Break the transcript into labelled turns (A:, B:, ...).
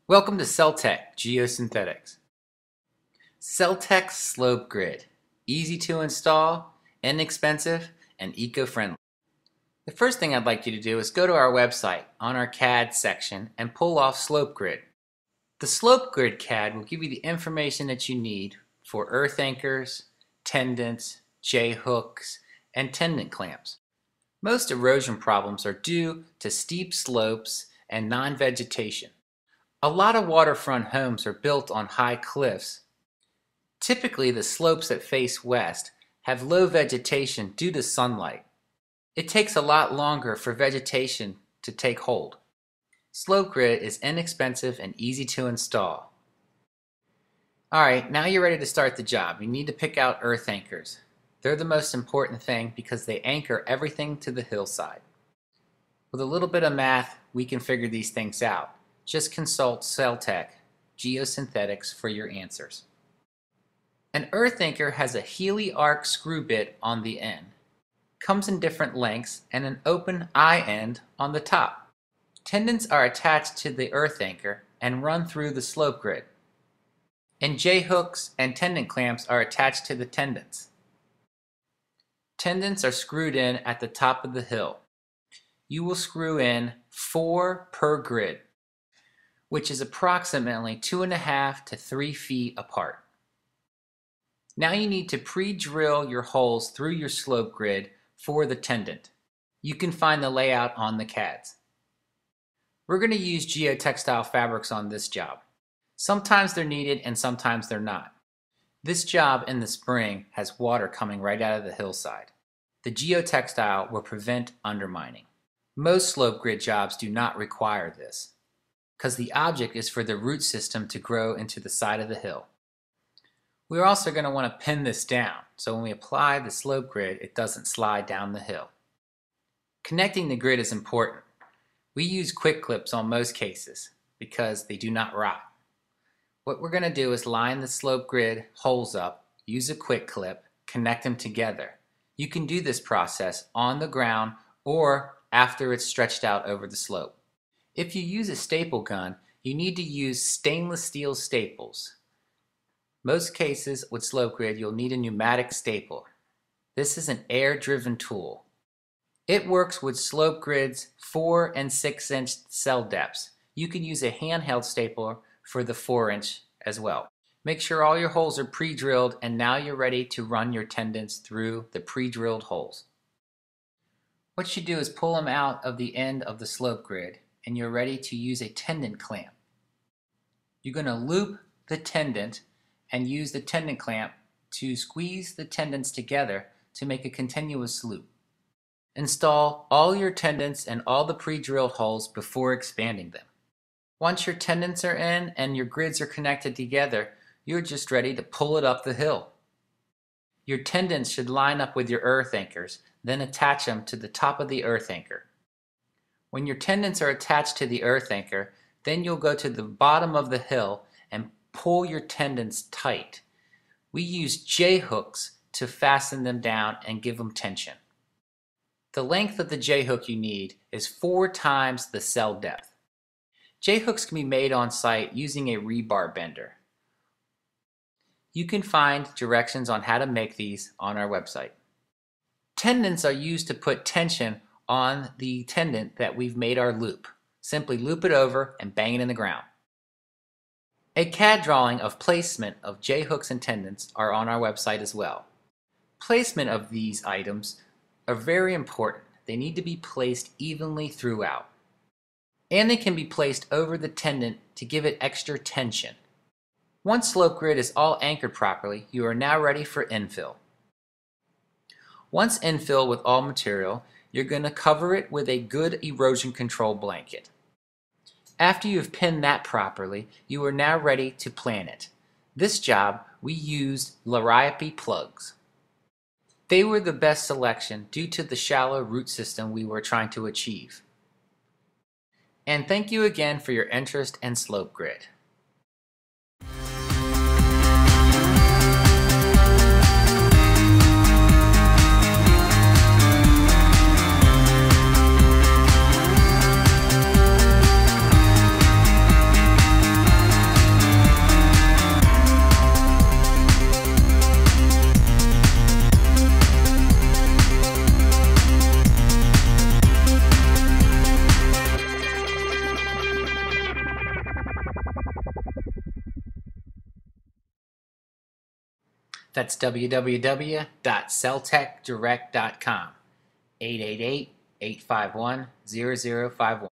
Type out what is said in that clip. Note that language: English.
A: Welcome to CellTech Geosynthetics. CellTech Slope Grid. Easy to install, inexpensive, and eco-friendly. The first thing I'd like you to do is go to our website on our CAD section and pull off Slope Grid. The Slope Grid CAD will give you the information that you need for earth anchors, tendons, J-hooks, and tendon clamps. Most erosion problems are due to steep slopes and non-vegetation. A lot of waterfront homes are built on high cliffs. Typically, the slopes that face west have low vegetation due to sunlight. It takes a lot longer for vegetation to take hold. Slope Grid is inexpensive and easy to install. Alright, now you're ready to start the job. You need to pick out earth anchors. They're the most important thing because they anchor everything to the hillside. With a little bit of math, we can figure these things out. Just consult CellTech Geosynthetics for your answers. An earth anchor has a Healy arc screw bit on the end. Comes in different lengths and an open eye end on the top. Tendons are attached to the earth anchor and run through the slope grid. And J-hooks and tendon clamps are attached to the tendons. Tendons are screwed in at the top of the hill. You will screw in 4 per grid, which is approximately 2.5 to 3 feet apart. Now you need to pre-drill your holes through your slope grid for the tendon. You can find the layout on the CADs. We're going to use geotextile fabrics on this job. Sometimes they're needed and sometimes they're not. This job in the spring has water coming right out of the hillside. The geotextile will prevent undermining. Most slope grid jobs do not require this, because the object is for the root system to grow into the side of the hill. We're also going to want to pin this down, so when we apply the slope grid, it doesn't slide down the hill. Connecting the grid is important. We use quick clips on most cases because they do not rot. What we're going to do is line the slope grid holes up, use a quick clip, connect them together. You can do this process on the ground or after it's stretched out over the slope. If you use a staple gun, you need to use stainless steel staples. Most cases with slope grid, you'll need a pneumatic staple. This is an air-driven tool. It works with slope grids 4 and 6 inch cell depths. You can use a handheld stapler for the 4-inch as well. Make sure all your holes are pre-drilled, and now you're ready to run your tendons through the pre-drilled holes. What you do is pull them out of the end of the slope grid, and you're ready to use a tendon clamp. You're going to loop the tendon and use the tendon clamp to squeeze the tendons together to make a continuous loop. Install all your tendons and all the pre-drilled holes before expanding them. Once your tendons are in and your grids are connected together, you're just ready to pull it up the hill. Your tendons should line up with your earth anchors, then attach them to the top of the earth anchor. When your tendons are attached to the earth anchor, then you'll go to the bottom of the hill and pull your tendons tight. We use J-hooks to fasten them down and give them tension. The length of the J-hook you need is 4 times the cell depth. J-hooks can be made on site using a rebar bender. You can find directions on how to make these on our website. Tendons are used to put tension on the tendon that we've made our loop. Simply loop it over and bang it in the ground. A CAD drawing of placement of J-hooks and tendons are on our website as well. Placement of these items are very important. They need to be placed evenly throughout. And they can be placed over the tendon to give it extra tension. Once slope grid is all anchored properly, you are now ready for infill. Once infill with all material, you're going to cover it with a good erosion control blanket. After you've pinned that properly, you are now ready to plan it. This job, we used Liriope plugs. They were the best selection due to the shallow root system we were trying to achieve. And thank you again for your interest in slope grid. That's www.celltechdirect.com. 888-851-0051.